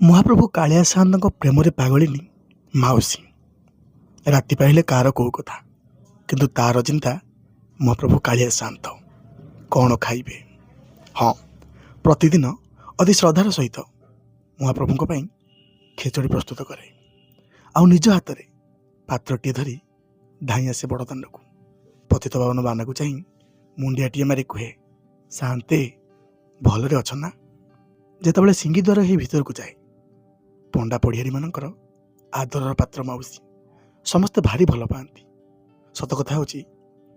ମହାପ୍ରଭୁ କାଳିଆ ସାଆନ୍ତଙ୍କ ପ୍ରେମରେ ପାଗଳିନୀ ମାଉସୀ। ରାତି ପାହିଲେ କାହାର କୋଉ କଥା, କିନ୍ତୁ ତାର ଚିନ୍ତା ମହାପ୍ରଭୁ କାଳିଆ ସାଆନ୍ତ କ'ଣ ଖାଇବେ। ହଁ, ପ୍ରତିଦିନ ଅତି ଶ୍ରଦ୍ଧାର ସହିତ ମହାପ୍ରଭୁଙ୍କ ପାଇଁ ଖେଚଡ଼ି ପ୍ରସ୍ତୁତ କରେ, ଆଉ ନିଜ ହାତରେ ପାତ୍ରଟିଏ ଧରି ଧାଇଁ ଆସେ ବଡ଼ଦାଣ୍ଡକୁ। ପତିତପାବନ ବାନାକୁ ଚାହିଁ ମୁଣ୍ଡିଆଟିଏ ମାରି କୁହେ, ସାଆନ୍ତେ ଭଲରେ ଅଛ ନା? ଯେତେବେଳେ ସିଙ୍ଗିଦ୍ୱାର ହେଇ ଭିତରକୁ ଯାଏ, ପଣ୍ଡା ପଢ଼ିଆରୀମାନଙ୍କର ଆଦରର ପାତ୍ର ମାଉସୀ। ସମସ୍ତେ ଭାରି ଭଲ ପାଆନ୍ତି। ସତ କଥା ହେଉଛି,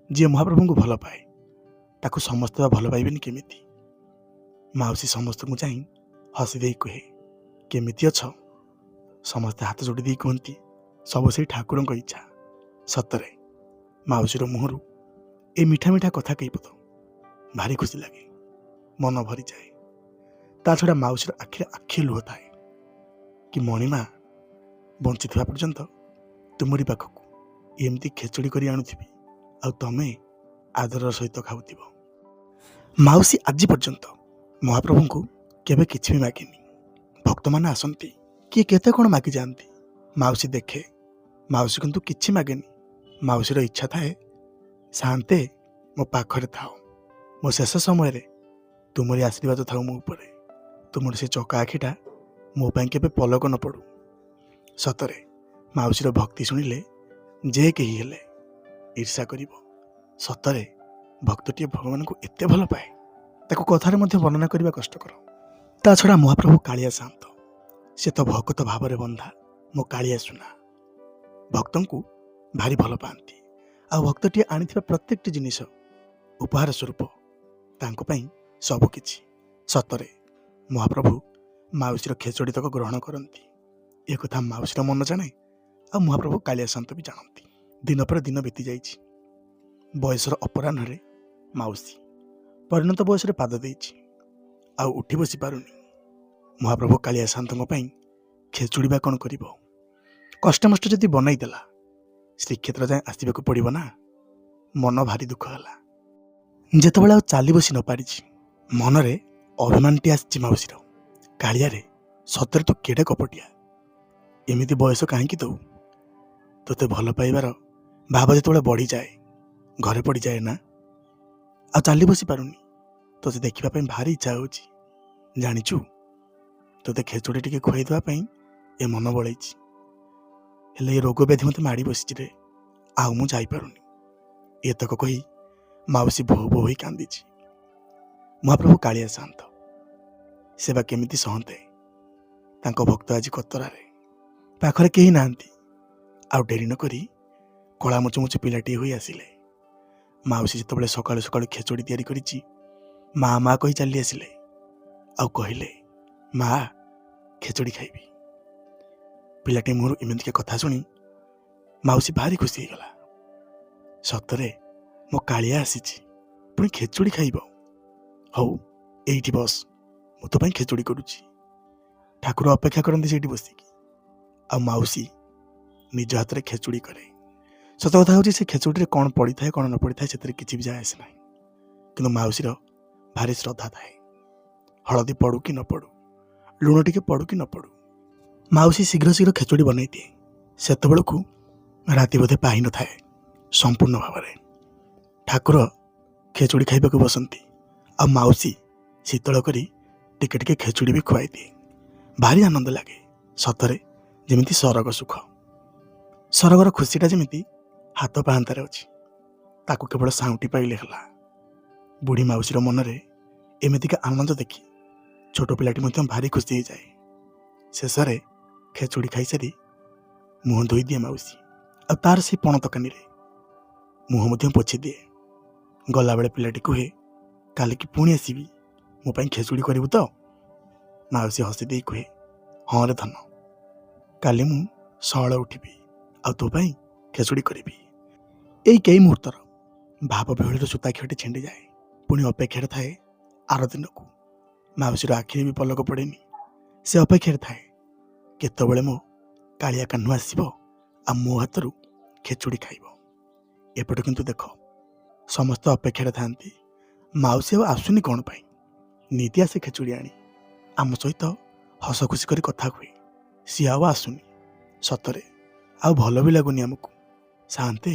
ଯିଏ ମହାପ୍ରଭୁଙ୍କୁ ଭଲ ପାଏ ତାକୁ ସମସ୍ତେ ବା ଭଲ ପାଇବେନି କେମିତି? ମାଉସୀ ସମସ୍ତଙ୍କୁ ଚାହିଁ ହସି ଦେଇ କୁହେ, କେମିତି ଅଛ? ସମସ୍ତେ ହାତ ଯୋଡ଼ି ଦେଇ କୁହନ୍ତି, ସବୁ ସେଇ ଠାକୁରଙ୍କ ଇଚ୍ଛା। ସତରେ ମାଉସୀର ମୁହଁରୁ ଏ ମିଠା ମିଠା କଥା କେଇପଦ ଭାରି ଖୁସି ଲାଗେ, ମନ ଭରିଯାଏ। ତା ଛଡ଼ା ମାଉସୀର ଆଖିରେ ଆଖି ଲୁହ ଥାଏ। କି ମଣିମା, ବଞ୍ଚିଥିବା ପର୍ଯ୍ୟନ୍ତ ତୁମରି ପାଖକୁ ଏମିତି ଖେଚଡ଼ି କରି ଆଣୁଥିବି, ଆଉ ତମେ ଆଦରର ସହିତ ଖାଉଥିବ। ମାଉସୀ ଆଜି ପର୍ଯ୍ୟନ୍ତ ମହାପ୍ରଭୁଙ୍କୁ କେବେ କିଛି ବି ମାଗିନି। ଭକ୍ତମାନେ ଆସନ୍ତି, କିଏ କେତେ କ'ଣ ମାଗିଯାଆନ୍ତି, ମାଉସୀ ଦେଖେ। ମାଉସୀ କିନ୍ତୁ କିଛି ମାଗେନି। ମାଉସୀର ଇଚ୍ଛା ଥାଏ, ସାଆନ୍ତେ ମୋ ପାଖରେ ଥାଅ, ମୋ ଶେଷ ସମୟରେ ତୁମରି ଆଶୀର୍ବାଦ ଥାଉ ମୋ ଉପରେ। ତୁମର ସେ ଚକା ଆଖିଟା ମୋ ପାଇଁ କେବେ ପଲକ ନ ପଡ଼ୁ। ସତରେ ମାଉସୀର ଭକ୍ତି ଶୁଣିଲେ ଯେ କେହି ହେଲେ ଈର୍ଷା କରିବ। ସତରେ ଭକ୍ତଟିଏ ଭଗବାନଙ୍କୁ ଏତେ ଭଲ ପାଏ, ତାକୁ କଥାରେ ମଧ୍ୟ ବର୍ଣ୍ଣନା କରିବା କଷ୍ଟକର। ତା ଛଡ଼ା ମହାପ୍ରଭୁ କାଳିଆ ସାଆନ୍ତ, ସେ ତ ଭକତ ଭାବରେ ବନ୍ଧା ମୋ କାଳିଆ ସୁନା। ଭକ୍ତଙ୍କୁ ଭାରି ଭଲ ପାଆନ୍ତି, ଆଉ ଭକ୍ତଟିଏ ଆଣିଥିବା ପ୍ରତ୍ୟେକଟି ଜିନିଷ ଉପହାର ସ୍ୱରୂପ ତାଙ୍କ ପାଇଁ ସବୁକିଛି। ସତରେ ମହାପ୍ରଭୁ ମାଉସୀର ଖେଚଡ଼ିତକ ଗ୍ରହଣ କରନ୍ତି। ଏ କଥା ମାଉସୀର ମନ ଜାଣେ, ଆଉ ମହାପ୍ରଭୁ କାଳିଆ ସାଆନ୍ତ ବି ଜାଣନ୍ତି। ଦିନ ପରେ ଦିନ ବିତି ଯାଇଛି। ବୟସର ଅପରାହ୍ନରେ ମାଉସୀ ପରିଣତ ବୟସରେ ପାଦ ଦେଇଛି, ଆଉ ଉଠି ବସି ପାରୁନି। ମହାପ୍ରଭୁ କାଳିଆ ସାଆନ୍ତଙ୍କ ପାଇଁ ଖେଚୁଡ଼ି ବା କ'ଣ କରିବ? କଷ୍ଟମଷ୍ଟ ଯଦି ବନାଇ ଦେଲା, ଶ୍ରୀକ୍ଷେତ୍ର ଯାଏଁ ଆସିବାକୁ ପଡ଼ିବ ନା। ମନ ଭାରି ଦୁଃଖ ହେଲା। ଯେତେବେଳେ ଆଉ ଚାଲି ବସି ନ ପାରିଛି, ମନରେ ଅଭିମାନଟି ଆସିଛି ମାଉସୀର। କାଳିଆରେ, ସତରେ ତୁ କେଡ଼େ କପଟିଆ, ଏମିତି ବୟସ କାହିଁକି ଦଉ? ତୋତେ ଭଲ ପାଇବାର ଭାବ ଯେତେବେଳେ ବଢ଼ିଯାଏ, ଘରେ ପଡ଼ିଯାଏ ନା। ଆଉ ଚାଲି ବସି ପାରୁନି, ତୋତେ ଦେଖିବା ପାଇଁ ଭାରି ଇଚ୍ଛା ହେଉଛି। ଜାଣିଛୁ, ତୋତେ ଖେଚୁଡ଼ି ଟିକେ ଖୁଆଇ ଦେବା ପାଇଁ ଏ ମନ ବଳେଇଛି, ହେଲେ ଏ ରୋଗ ବ୍ୟାଧି ମୋତେ ମାଡ଼ି ବସିଛି ରେ, ଆଉ ମୁଁ ଯାଇପାରୁନି। ଏତକ କହି ମାଉସୀ ବୋହୁ ବୋହୁ ହୋଇ କାନ୍ଦିଛି। ମହାପ୍ରଭୁ କାଳିଆ ସାଆନ୍ତ, ସେ ବା କେମିତି ସହନ୍ତେ? ତାଙ୍କ ଭକ୍ତ ଆଜି କତରାରେ, ପାଖରେ କେହି ନାହାନ୍ତି। ଆଉ ଡେରି ନ କରି କଳା ମୁଚୁମୁଚୁ ପିଲାଟିଏ ହୋଇ ଆସିଲେ। ମାଉସୀ ଯେତେବେଳେ ସକାଳୁ ସକାଳୁ ଖେଚଡ଼ି ତିଆରି କରିଛି, ମା ମା କହି ଚାଲି ଆସିଲେ, ଆଉ କହିଲେ, ମା ଖେଚଡ଼ି ଖାଇବି। ପିଲାଟି ମୁହଁରୁ ଏମିତିକା କଥା ଶୁଣି ମାଉସୀ ଭାରି ଖୁସି ହେଇଗଲା। ସତରେ ମୋ କାଳିଆ ଆସିଛି, ପୁଣି ଖେଚୁଡ଼ି ଖାଇବ। ହଉ, ଏଇଠି ବସ୍, ମୁଁ ତୋ ପାଇଁ ଖେଚୁଡ଼ି କରୁଛି। ଠାକୁର ଅପେକ୍ଷା କରନ୍ତି ସେଇଠି ବସିକି, ଆଉ ମାଉସୀ ନିଜ ହାତରେ ଖେଚୁଡ଼ି କରେ। ସତ କଥା ହେଉଛି, ସେ ଖେଚୁଡ଼ିରେ କ'ଣ ପଡ଼ିଥାଏ କ'ଣ ନ ପଡ଼ିଥାଏ ସେଥିରେ କିଛି ବି ଯାଏ ଆସେ ନାହିଁ, କିନ୍ତୁ ମାଉସୀର ଭାରି ଶ୍ରଦ୍ଧା ଥାଏ। ହଳଦୀ ପଡ଼ୁ କି ନ ପଡ଼ୁ, ଲୁଣ ଟିକେ ପଡ଼ୁ କି ନ ପଡ଼ୁ, ମାଉସୀ ଶୀଘ୍ର ଶୀଘ୍ର ଖେଚୁଡ଼ି ବନେଇ ଦିଏ। ସେତେବେଳକୁ ରାତି ବୋଧେ ପାହି ନଥାଏ ସମ୍ପୂର୍ଣ୍ଣ ଭାବରେ। ଠାକୁର ଖେଚୁଡ଼ି ଖାଇବାକୁ ବସନ୍ତି, ଆଉ ମାଉସୀ ଶୀତଳ କରି ଟିକେ ଟିକେ ଖେଚୁଡ଼ି ବି ଖୁଆଇ ଦିଏ। ଭାରି ଆନନ୍ଦ ଲାଗେ। ସତରେ ଯେମିତି ସରଗ ସୁଖ। ସରଗର ଖୁସିଟା ଯେମିତି ହାତ ପାହାନ୍ତାରେ ଅଛି, ତାକୁ କେବଳ ସାଉଁଟି ପାଇଲେ ହେଲା। ବୁଢ଼ୀ ମାଉସୀର ମନରେ ଏମିତିକା ଆନନ୍ଦ ଦେଖି ଛୋଟ ପିଲାଟି ମଧ୍ୟ ଭାରି ଖୁସି ହେଇଯାଏ। ଶେଷରେ ଖେଚୁଡ଼ି ଖାଇସାରି ମୁହଁ ଧୋଇ ଦିଏ ମାଉସୀ, ଆଉ ତାର ସେଇ ପଣ ତକାନିରେ ମୁହଁ ମଧ୍ୟ ପୋଛି ଦିଏ। ଗଲାବେଳେ ପିଲାଟି କୁହେ, କାଲିକି ପୁଣି ଆସିବି, ମୋ ପାଇଁ ଖେଚୁଡ଼ି କରିବୁ ତ? ମାଉସୀ ହସି ଦେଇ କୁହେ, ହଁ ରେ ଧନ, କାଲି ମୁଁ ସଅଳ ଉଠିବି, ଆଉ ତୋ ପାଇଁ ଖେଚୁଡ଼ି କରିବି। ଏଇ କେଇ ମୁହୂର୍ତ୍ତର ଭାବ ବିହଳିର ସୂତାଖିଅଟି ଛିଣ୍ଡିଯାଏ। ପୁଣି ଅପେକ୍ଷାରେ ଥାଏ ଆର ଦିନକୁ। ମାଉସୀର ଆଖିରେ ବି ପଲକ ପଡ଼େନି। ସେ ଅପେକ୍ଷାରେ ଥାଏ, କେତେବେଳେ ମୋ କାଳିଆ କାହ୍ନୁ ଆସିବ ଆଉ ମୋ ହାତରୁ ଖେଚୁଡ଼ି ଖାଇବ। ଏପଟେ କିନ୍ତୁ ଦେଖ, ସମସ୍ତେ ଅପେକ୍ଷାରେ ଥାଆନ୍ତି, ମାଉସୀ ଆଉ ଆସୁନି କ'ଣ ପାଇଁ? ନିତି ଆସେ ଖେଚୁଡ଼ି ଆଣି ଆମ ସହିତ ହସ ଖୁସି କରି କଥା ହୁଏ। ସିଏ ଆଉ ଆସୁନି। ସତରେ ଆଉ ଭଲ ବି ଲାଗୁନି ଆମକୁ। ସାନ୍ତେ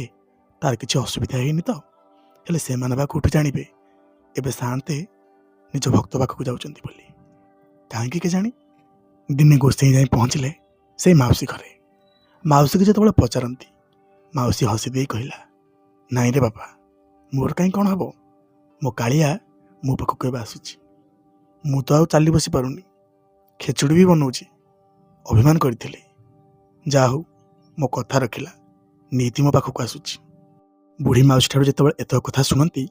ତାର କିଛି ଅସୁବିଧା ହେଇନି ତ? ହେଲେ ସେମାନେ ବା କୋଉଠୁ ଜାଣିବେ ଏବେ ସାନ୍ତେ ନିଜ ଭକ୍ତ ପାଖକୁ ଯାଉଛନ୍ତି ବୋଲି? କାହିଁକି କେଜାଣି? ଦିନେ ଗୋସେଇଁ ଯାଇ ପହଞ୍ଚିଲେ ସେଇ ମାଉସୀ ଘରେ। ମାଉସୀକୁ ଯେତେବେଳେ ପଚାରନ୍ତି, ମାଉସୀ ହସି ଦେଇ କହିଲା, ନାଇଁରେ ବାପା, ମୋର କାହିଁ କ'ଣ ହବ? ମୋ କାଳିଆ ମୋ ପାଖକୁ ଏବେ ଆସୁଛି। ମୁଁ ତ ଆଉ ଚାଲି ବସି ପାରୁନି, ଖେଚୁଡ଼ି ବି ବନଉଛି। ଅଭିମାନ କରିଥିଲି, ଯାହା ହଉ ମୋ କଥା ରଖିଲା, ନିତି ମୋ ପାଖକୁ ଆସୁଛି। ବୁଢ଼ୀ ମାଉସୀଠାରୁ ଯେତେବେଳେ ଏତକ କଥା ଶୁଣନ୍ତି,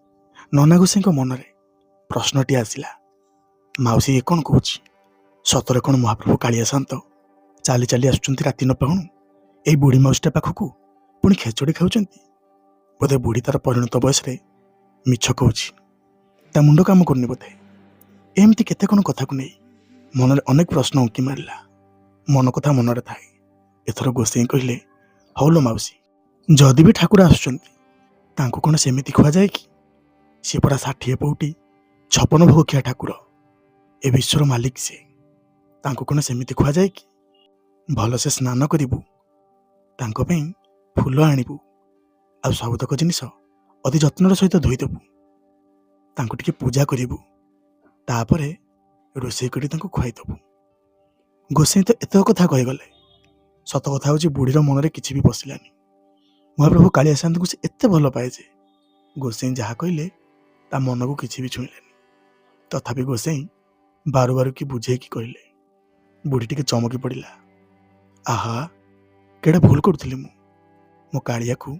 ନନା ଗୋସେଇଁଙ୍କ ମନରେ ପ୍ରଶ୍ନଟିଏ ଆସିଲା। ମାଉସୀ ଏ କ'ଣ କହୁଛି? ସତରେ କ'ଣ ମହାପ୍ରଭୁ କାଳିଆ ସାନ୍ତ ଚାଲି ଚାଲି ଆସୁଛନ୍ତି ରାତି ନ ପାହୁଣୁ ଏଇ ବୁଢ଼ୀ ମାଉସୀଟା ପାଖକୁ, ପୁଣି ଖେଚୁଡ଼ି ଖାଉଛନ୍ତି? ବୋଧେ ବୁଢ଼ୀ ତାର ପରିଣତ ବୟସରେ ମିଛ କହୁଛି, ତା ମୁଣ୍ଡ କାମ କରୁନି ବୋଧେ। ଏମିତି କେତେ କ'ଣ କଥାକୁ ନେଇ ମନରେ ଅନେକ ପ୍ରଶ୍ନ ଉଙ୍କି ମାରିଲା। ମନ କଥା ମନରେ ଥାଏ। ଏଥର ଗୋସେଇଁ କହିଲେ, ହଉଲୋ ମାଉସୀ, ଯଦି ବି ଠାକୁର ଆସୁଛନ୍ତି ତାଙ୍କୁ କ'ଣ ସେମିତି ଖୁଆଯାଏ କି? ସିଏ ପରା 60 ପଉଟି 56 ଭୋଗ ଖିଆ ଠାକୁର, ଏ ବିଶ୍ୱର ମାଲିକ ସେ। ତାଙ୍କୁ କ'ଣ ସେମିତି ଖୁଆଯାଏ କି? ଭଲସେ ସ୍ନାନ କରିବୁ, ତାଙ୍କ ପାଇଁ ଫୁଲ ଆଣିବୁ, ଆଉ ସବୁତକ ଜିନିଷ ଅତି ଯତ୍ନର ସହିତ ଧୋଇଦେବୁ, ତାଙ୍କୁ ଟିକେ ପୂଜା କରିବୁ, ତାପରେ ରୋଷେଇ କରି ତାଙ୍କୁ ଖୁଆଇଦେବୁ। ଗୋସେଇଁ ତ ଏତକ କଥା କହିଗଲେ। ସତ କଥା ହେଉଛି ବୁଢ଼ୀର ମନରେ କିଛି ବି ପଶିଲାନି। ମହାପ୍ରଭୁ କାଳିଆ ସାନ୍ତଙ୍କୁ ସେ ଏତେ ଭଲ ପାଏ ଯେ ଗୋସେଇଁ ଯାହା କହିଲେ ତା ମନକୁ କିଛି ବି ଛୁଇଁଲେନି। ତଥାପି ଗୋସେଇଁ ବାରୁ ବାରୁ କି ବୁଝେଇକି କହିଲେ। ବୁଢ଼ୀ ଟିକେ ଚମକି ପଡ଼ିଲା। ଆହା, କେଡ଼େ ଭୁଲ କରୁଥିଲି ମୁଁ। ମୋ କାଳିଆକୁ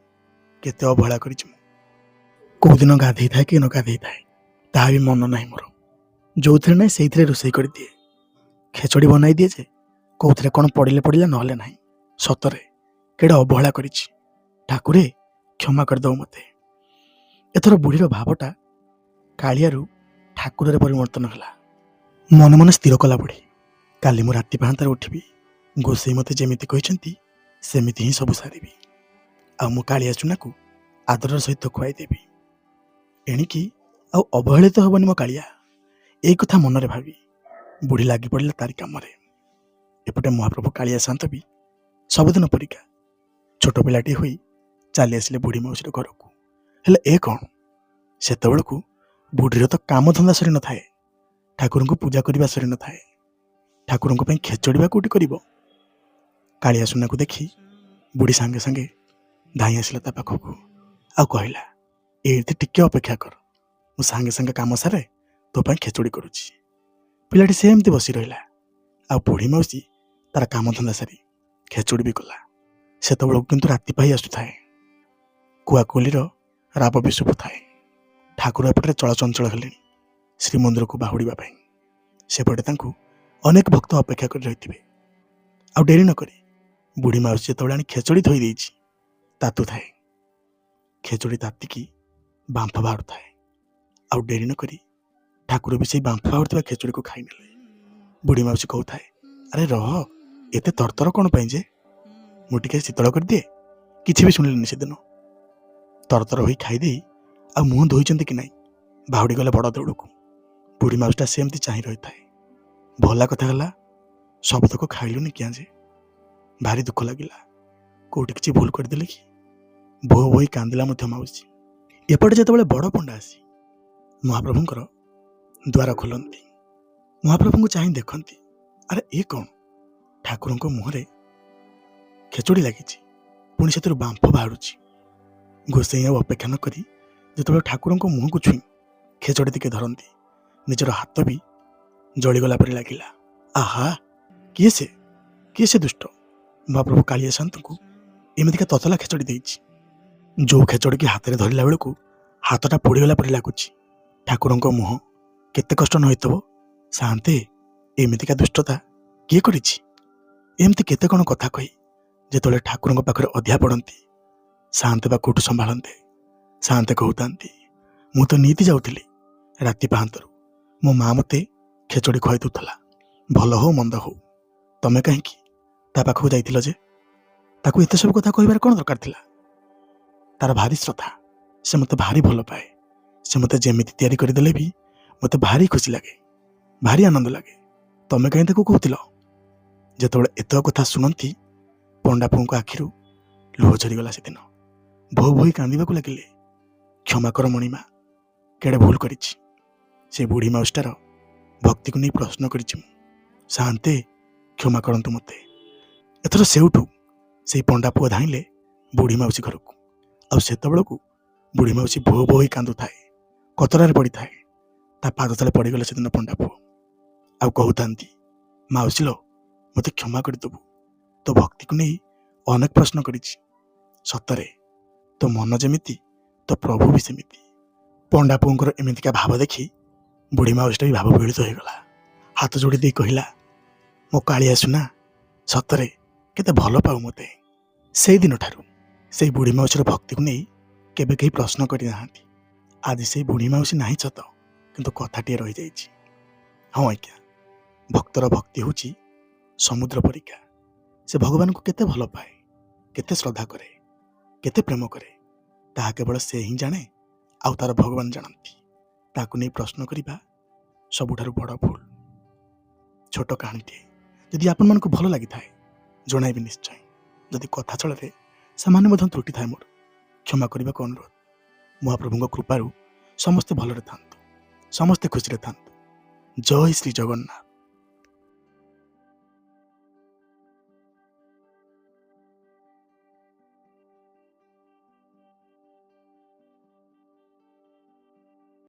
କେତେ ଅବହେଳା କରିଛି ମୁଁ। କେଉଁଦିନ ଗାଧେଇଥାଏ କି ନ ଗାଧେଇଥାଏ ତାହା ବି ମନ ନାହିଁ ମୋର। ଯେଉଁଥିରେ ନାହିଁ ସେଇଥିରେ ରୋଷେଇ କରିଦିଏ, ଖେଚଡ଼ି ବନାଇ ଦିଏ ଯେ କେଉଁଥିରେ କ'ଣ ପଡ଼ିଲେ ପଡ଼ିଲା, ନହେଲେ ନାହିଁ। ସତରେ କେଡ଼େ ଅବହେଳା କରିଛି। ଠାକୁରେ କ୍ଷମା କରିଦେବ ମୋତେ। ଏଥର ବୁଢ଼ୀର ଭାବଟା କାଳିଆରୁ ଠାକୁରରେ ପରିବର୍ତ୍ତନ ହେଲା। ମନେ ମନେ ସ୍ଥିର କଲା ବୁଢ଼ୀ, କାଲି ମୁଁ ରାତି ପାହାନ୍ତାରେ ଉଠିବି, ଗୋସେଇଁ ମୋତେ ଯେମିତି କହିଛନ୍ତି ସେମିତି ହିଁ ସବୁ ସାରିବି, ଆଉ ମୁଁ କାଳିଆ ଚୁନାକୁ ଆଦରର ସହିତ ଖୁଆଇଦେବି। ଏଣିକି ଆଉ ଅବହେଳିତ ହେବନି ମୋ କାଳିଆ। ଏଇ କଥା ମନରେ ଭାବି ବୁଢ଼ୀ ଲାଗି ପଡ଼ିଲା ତାରି କାମରେ। ଏପଟେ ମହାପ୍ରଭୁ କାଳିଆ ସାନ୍ତ ବି ସବୁଦିନ ପରିକା ଛୋଟ ପିଲାଟି ହୋଇ ଚାଲି ଆସିଲେ ବୁଢ଼ୀ ମାଉସୀର ଘରକୁ। ହେଲେ ଏ କ'ଣ, ସେତେବେଳକୁ ବୁଢ଼ୀର ତ କାମଧନ୍ଦା ସରି ନଥାଏ, ଠାକୁରଙ୍କୁ ପୂଜା କରିବା ସରି ନଥାଏ। ଠାକୁରଙ୍କ ପାଇଁ ଖେଚଡ଼ି ବା କୋଉଠି କରିବ? କାଳିଆ ସୁନାକୁ ଦେଖି ବୁଢ଼ୀ ସାଙ୍ଗେ ସାଙ୍ଗେ ଧାଇଁ ଆସିଲା ତା ପାଖକୁ, ଆଉ କହିଲା, ଏଇଠି ଟିକେ ଅପେକ୍ଷା କର, ମୁଁ ସାଙ୍ଗେ ସାଙ୍ଗେ କାମ ସାରେ ତୋ ପାଇଁ ଖେଚଡ଼ି କରୁଛି। ପିଲାଟି ସେମିତି ବସି ରହିଲା, ଆଉ ବୁଢ଼ୀ ମାଉସୀ ତାର କାମଧନ୍ଦା ସାରି ଖେଚୁଡ଼ି ବି କଲା। ସେତେବେଳକୁ କିନ୍ତୁ ରାତି ପାହି ଆସୁଥାଏ। କୁଆକୁଲିର ରାବ ବି ଶୁଭୁଥାଏ। ଠାକୁର ଏପଟରେ ଚଳଚଞ୍ଚଳ ହେଲେଣି ଶ୍ରୀମନ୍ଦିରକୁ ବାହୁଡ଼ିବା ପାଇଁ। ସେପଟେ ତାଙ୍କୁ ଅନେକ ଭକ୍ତ ଅପେକ୍ଷା କରି ରହିଥିବେ। ଆଉ ଡେରି ନ କରି ବୁଢ଼ୀ ମାଉସୀ ଯେତେବେଳେ ଆଣି ଖେଚଡ଼ି ଧୋଇ ଦେଇଛି, ତାତୁଥାଏ। ଖେଚଡ଼ି ତାତିକି ବାମ୍ଫ ବାହାରୁଥାଏ। ଆଉ ଡେରି ନ କରି ଠାକୁର ବି ସେଇ ବାମ୍ଫ ବାହାରୁଥିବା ଖେଚୁଡ଼ିକୁ ଖାଇନେଲେ। ବୁଢ଼ୀ ମାଉସୀ କହୁଥାଏ, ଆରେ ରହ, ଏତେ ତରତର କ'ଣ ପାଇଁ ଯେ? ମୁଁ ଟିକେ ଶୀତଳ କରିଦିଏ। କିଛି ବି ଶୁଣିଲେନି ସେଦିନ। ତରତର ହୋଇ ଖାଇଦେଇ ଆଉ ମୁହଁ ଧୋଇଛନ୍ତି କି ନାହିଁ ବାହୁଡ଼ି ଗଲେ ବଡ଼ ଦେଉଳକୁ। ବୁଢ଼ୀ ମାଉସୀଟା ସେମିତି ଚାହିଁ ରହିଥାଏ। ଭଲା କଥା ହେଲା, ସବୁତକ ଖାଇଲୁନି କିଆଁ ଯେ? ଭାରି ଦୁଃଖ ଲାଗିଲା। କୋଉଠି କିଛି ଭୁଲ କରିଦେଲେ କି? ବୋହ ବୋହି କାନ୍ଦିଲା ମଧ୍ୟ ମାଉସୀ। ଏପଟେ ଯେତେବେଳେ ବଡ଼ ପଣ୍ଡା ଆସି ମହାପ୍ରଭୁଙ୍କର ଦ୍ୱାର ଖୋଲନ୍ତି, ମହାପ୍ରଭୁଙ୍କୁ ଚାହିଁ ଦେଖନ୍ତି, ଆରେ ଏ କ'ଣ? ଠାକୁରଙ୍କ ମୁହଁରେ ଖେଚଡ଼ି ଲାଗିଛି, ପୁଣି ସେଥିରୁ ବାମ୍ଫ ବାହାରୁଛି। ଗୋସେଇଁ ଆଉ ଅପେକ୍ଷା ନ କରି ଯେତେବେଳେ ଠାକୁରଙ୍କ ମୁହଁକୁ ଛୁଇଁ ଖେଚଡ଼ି ଟିକେ ଧରନ୍ତି, ନିଜର ହାତ ବି ଜଳିଗଲା ପରି ଲାଗିଲା। ଆହା, କିଏ ସେ ଦୁଷ୍ଟ? ମହାପ୍ରଭୁ କାଳିଆ ସାନ୍ତଙ୍କୁ ଏମିତିକା ତତଲା ଖେଚଡ଼ି ଦେଇଛି। ଯେଉଁ ଖେଚଡ଼ିକି ହାତରେ ଧରିଲା ବେଳକୁ ହାତଟା ପୋଡ଼ିଗଲା ପରି ଲାଗୁଛି। ଠାକୁରଙ୍କ ମୁହଁ କେତେ କଷ୍ଟ ନ ହେଇଥିବ। ସାନ୍ତେ ଏମିତିକା ଦୁଷ୍ଟତା କିଏ କରିଛି? ଏମିତି କେତେ କ'ଣ କଥା କହି ଯେତେବେଳେ ଠାକୁରଙ୍କ ପାଖରେ ଅଧିଆ ପଡ଼ନ୍ତି, ସାନ୍ତେ ବା କୋଉଠୁ ସମ୍ଭାଳନ୍ତେ। ସାନ୍ତେ କହୁଥାନ୍ତି, ମୁଁ ତ ନିତି ଯାଉଥିଲି ରାତି ପାହାନ୍ତରୁ, ମୋ ମା ମୋତେ ଖେଚଡ଼ି ଖୁଆଇ ଦେଉଥିଲା। ଭଲ ହଉ ମନ୍ଦ ହଉ, ତମେ କାହିଁକି ତା ପାଖକୁ ଯାଇଥିଲ ଯେ? ତାକୁ ଏତେ ସବୁ କଥା କହିବାର କ'ଣ ଦରକାର ଥିଲା? ତାର ଭାରି ଶ୍ରଦ୍ଧା, ସେ ମୋତେ ଭାରି ଭଲ ପାଏ। ସେ ମୋତେ ଯେମିତି ତିଆରି କରିଦେଲେ ବି ମୋତେ ଭାରି ଖୁସି ଲାଗେ, ଭାରି ଆନନ୍ଦ ଲାଗେ। ତମେ କାହିଁ ତାକୁ କହୁଥିଲ ଯେତେବେଳେ ଏତକ କଥା ଶୁଣନ୍ତି ପଣ୍ଡା ପୁଅଙ୍କ ଆଖିରୁ ଲୁହ ଝରିଗଲା। ସେଦିନ ଭୋ ଭୋଇ କାନ୍ଦିବାକୁ ଲାଗିଲେ। କ୍ଷମା କର ମଣିମା, କେଡ଼େ ଭୁଲ କରିଛି। ସେ ବୁଢ଼ୀ ମାଉସୀଟାର ଭକ୍ତିକୁ ନେଇ ପ୍ରଶ୍ନ କରିଛି ମୁଁ। ସାନ୍ତେ କ୍ଷମା କରନ୍ତୁ ମୋତେ। ଏଥର ସେଉଠୁ ସେଇ ପଣ୍ଡା ପୁଅ ଧାଇଁଲେ ବୁଢ଼ୀ ମାଉସୀ ଘରକୁ। ଆଉ ସେତେବେଳକୁ ବୁଢ଼ୀ ମାଉସୀ ଭୋ ଭୋ ହୋଇ କାନ୍ଦୁଥାଏ, କତରାରେ ପଡ଼ିଥାଏ। ତା ପାଦ ତଳେ ପଡ଼ିଗଲେ ସେଦିନ ପଣ୍ଡା ପୁଅ। ଆଉ କହୁଥାନ୍ତି, ମାଉସୀ ଲୋ, ମୋତେ କ୍ଷମା କରିଦେବୁ। ତୋ ଭକ୍ତିକୁ ନେଇ ଅନେକ ପ୍ରଶ୍ନ କରିଛି। ସତରେ ତୋ ମନ ଯେମିତି ତୋ ପ୍ରଭୁ ବି ସେମିତି। ପଣ୍ଡା ପୁଅଙ୍କର ଏମିତିକା ଭାବ ଦେଖି ବୁଢ଼ୀ ମାଉସୀଟା ବି ଭାବବିହଳିତ ହୋଇଗଲା। ହାତ ଯୋଡ଼ି ଦେଇ କହିଲା, ମୋ କାଳିଆ ସୁନା, ସତରେ କେତେ ଭଲ ପାଉ ମୋତେ। ସେଇଦିନଠାରୁ ସେଇ ବୁଢ଼ୀ ମାଉସୀର ଭକ୍ତିକୁ ନେଇ କେବେ କେହି ପ୍ରଶ୍ନ କରିନାହାନ୍ତି। ଆଜି ସେଇ ବୁଢ଼ୀ ମାଉସୀ ନାହିଁ ସତ, କିନ୍ତୁ କଥାଟିଏ ରହିଯାଇଛି। ହଁ ଆଜ୍ଞା, ଭକ୍ତର ଭକ୍ତି ହେଉଛି ସମୁଦ୍ର ପରିକା। ସେ ଭଗବାନଙ୍କୁ କେତେ ଭଲ ପାଏ, କେତେ ଶ୍ରଦ୍ଧା କରେ, କେତେ ପ୍ରେମ କରେ, ତାହା କେବଳ ସେ ହିଁ ଜାଣେ, ଆଉ ତାର ଭଗବାନ ଜାଣନ୍ତି। ତାକୁ ନେଇ ପ୍ରଶ୍ନ କରିବା ସବୁଠାରୁ ବଡ଼ ଭୁଲ। ଛୋଟ କାହାଣୀଟିଏ। ଯଦି ଆପଣମାନଙ୍କୁ ଭଲ ଲାଗିଥାଏ ଜଣାଇବେ ନିଶ୍ଚୟ। ଯଦି କଥା ଛଳରେ ସେମାନେ ମଧ୍ୟ ତ୍ରୁଟି ଥାଏ ମୋର, କ୍ଷମା କରିବାକୁ ଅନୁରୋଧ। ମହାପ୍ରଭୁଙ୍କ କୃପାରୁ ସମସ୍ତେ ଭଲରେ ଥାନ୍ତୁ, ସମସ୍ତେ ଖୁସିରେ ଥାନ୍ତୁ। ଜୟ ଶ୍ରୀ ଜଗନ୍ନାଥ।